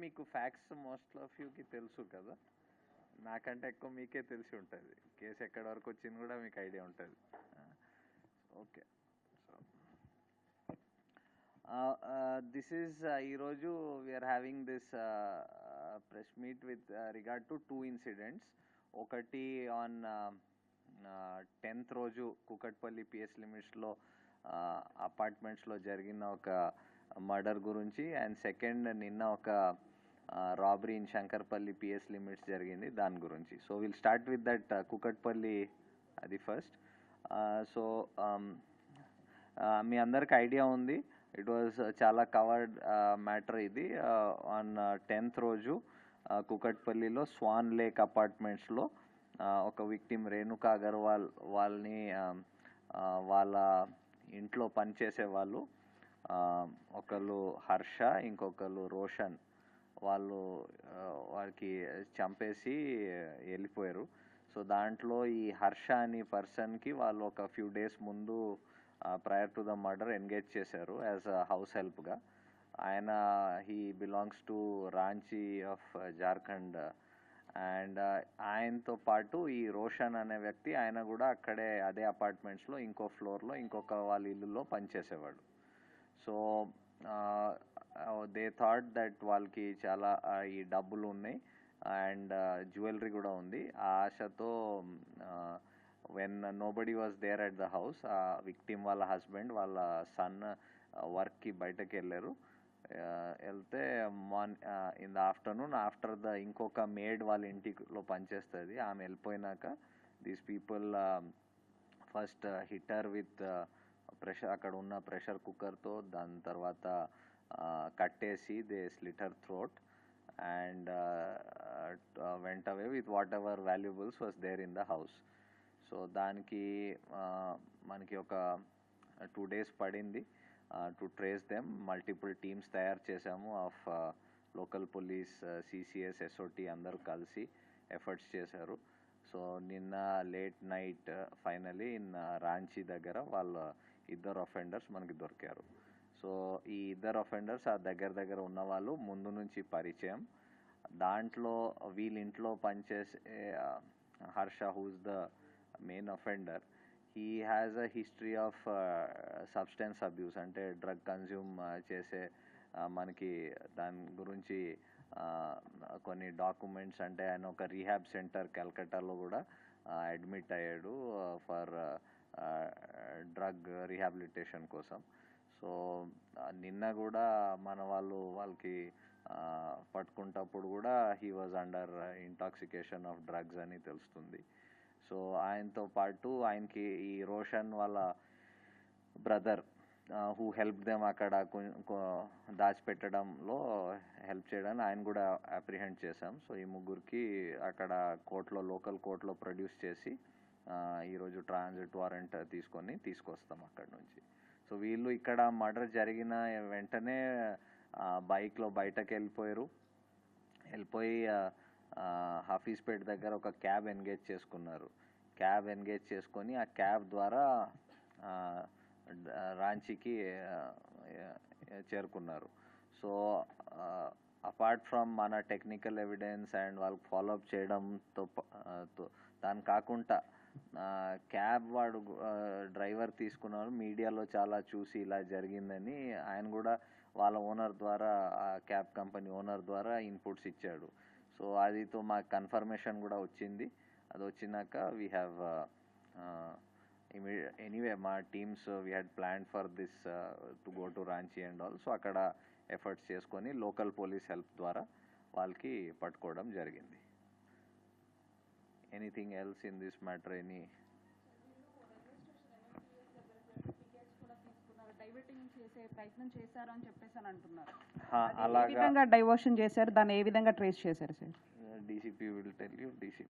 మీకు facts most of యూకి తెలుసు కదా, నాకంటే ఎక్కువ మీకే తెలిసి ఉంటుంది. కేసు ఎక్కడి వరకు వచ్చింది కూడా మీకు ఐడియా ఉంటుంది. ఓకే, సో దిస్ ఈజ్ ఈరోజు we're having this press meet with regard to 2 incidents. ఒకటి ఆన్ 10th రోజు కూకట్పల్లి పిఎస్ లిమిట్స్లో అపార్ట్మెంట్స్లో జరిగిన ఒక మర్డర్ గురించి, అండ్ సెకండ్ నిన్న ఒక robbery in Shankarpally PS limits జరిగింది, దాని గురించి. So will start with that Kukatpally, అది ఫస్ట్. సో మీ అందరికి ఐడియా ఉంది, ఇట్ వాజ్ చాలా కవర్డ్ మ్యాటర్ ఇది. ఆన్ 10th రోజు కూకట్పల్లిలో స్వాన్ లేక్ అపార్ట్మెంట్స్లో ఒక విక్టిమ్ రేణుకా అగర్వాల్ వాళ్ళని వాళ్ళ ఇంట్లో పనిచేసే వాళ్ళు, ఒకళ్ళు హర్ష, ఇంకొకళ్ళు రోషన్, వాళ్ళకి చంపేసి వెళ్ళిపోయారు. సో దాంట్లో ఈ హర్ష అనే పర్సన్కి వాళ్ళు ఒక ఫ్యూ డేస్ ముందు prior to the murder engage చేశారు యాజ్ అ హౌస్ హెల్ప్గా. ఆయన he belongs to Ranchi of Jharkhand. And ఆయనతో పాటు ఈ రోషన్ అనే వ్యక్తి, ఆయన కూడా అక్కడే అదే అపార్ట్మెంట్స్లో ఇంకో ఫ్లోర్లో ఇంకొక వాళ్ళ ఇల్లులో పనిచేసేవాడు. సో దే థాట్ దట్ వాళ్ళకి చాలా ఈ డబ్బులు ఉన్నాయి అండ్ జ్యువెలరీ కూడా ఉంది. ఆ ఆశతో when nobody was there at the house, ఆ విక్టిమ్ వాళ్ళ హస్బెండ్ వాళ్ళ సన్ వర్క్కి బయటకు వెళ్ళారు. వెళ్తే in the afternoon after the ఇంకొక మేడ్ వాళ్ళ ఇంటిలో పనిచేస్తుంది, ఆమె వెళ్ళిపోయినాక these people first hit her with pressure, అక్కడ ఉన్న ప్రెషర్ కుక్కర్తో, దాని తర్వాత కట్టేసి they slit her throat and went away with whatever valuables was there in the house. So దానికి మనకి ఒక 2 days పడింది to trace them. Multiple teams తయారు చేశాము of local police, CCS, SOT అందరూ కలిసి ఎఫర్ట్స్ చేశారు. సో నిన్న late night finally in Ranchi దగ్గర వాళ్ళ ఇద్దరు అఫెండర్స్ మనకి దొరికారు. సో ఈ ఇద్దరు అఫెండర్స్ ఆ దగ్గర ఉన్న వాళ్ళు ముందు నుంచి పరిచయం. దాంట్లో వీళ్ళింట్లో పనిచేసే Harsha, who's the main offender, he has a history of substance abuse, అంటే డ్రగ్ కన్జ్యూమ్ చేసే, మనకి దాని గురించి కొన్ని డాక్యుమెంట్స్, అంటే ఆయన ఒక రీహాబ్ సెంటర్ కల్కట్టాలో కూడా అడ్మిట్ అయ్యాడు ఫర్ డ్రగ్ రీహాబిలిటేషన్ కోసం. సో నిన్న కూడా మన వాళ్ళకి పట్టుకుంటప్పుడు కూడా he was under intoxication of drugs అని తెలుస్తుంది. సో ఆయనతో పాటు ఆయనకి ఈ రోషన్ వాళ్ళ బ్రదర్ హూ హెల్ప్ దెమ్ అక్కడ దాచిపెట్టడంలో హెల్ప్ చేయడానికి ఆయన కూడా అప్రిహెండ్ చేశాం. సో ఈ ముగ్గురికి అక్కడ కోర్టులో, లోకల్ కోర్టులో ప్రొడ్యూస్ చేసి ఈరోజు ట్రాన్సిట్ వారెంట్ తీసుకొస్తాం అక్కడ నుంచి. సో వీళ్ళు ఇక్కడ మర్డర్ జరిగిన వెంటనే బైక్లో బయటకు వెళ్ళిపోయి హఫీజ్పేట్ దగ్గర ఒక క్యాబ్ ఎంగేజ్ చేసుకున్నారు. క్యాబ్ ఎంగేజ్ చేసుకొని ఆ క్యాబ్ ద్వారా రాంచీకి చేరుకున్నారు. సో అపార్ట్ ఫ్రమ్ మన టెక్నికల్ ఎవిడెన్స్ అండ్ వాళ్ళకి ఫాలోఅప్ చేయడంతో దాని కాకుండా క్యాబ్ వాడు డ్రైవర్ తీసుకున్నారు, మీడియాలో చాలా చూసి ఇలా జరిగిందని ఆయన కూడా వాళ్ళ ఓనర్ ద్వారా, ఆ క్యాబ్ కంపెనీ ఓనర్ ద్వారా ఇన్పుట్స్ ఇచ్చాడు. సో అదితో మాకు కన్ఫర్మేషన్ కూడా వచ్చింది. అది వచ్చినాక వీ హ్యావ్ ఎనీవే మా teams we had plan for this to go to Ranchi and all. So అక్కడ ఎఫర్ట్స్ చేసుకొని లోకల్ పోలీస్ హెల్ప్ ద్వారా వాళ్ళకి పట్టుకోవడం జరిగింది. Anything else in this matter? Any diverting చేసే ప్రయత్నం చేశారు అని చెప్పేసి అని అంటున్నారు. అలాగా డైవర్షన్ చేశారు, దాన్ని ఏ విధంగా ట్రేస్ చేశారు sir? DCP will tell you.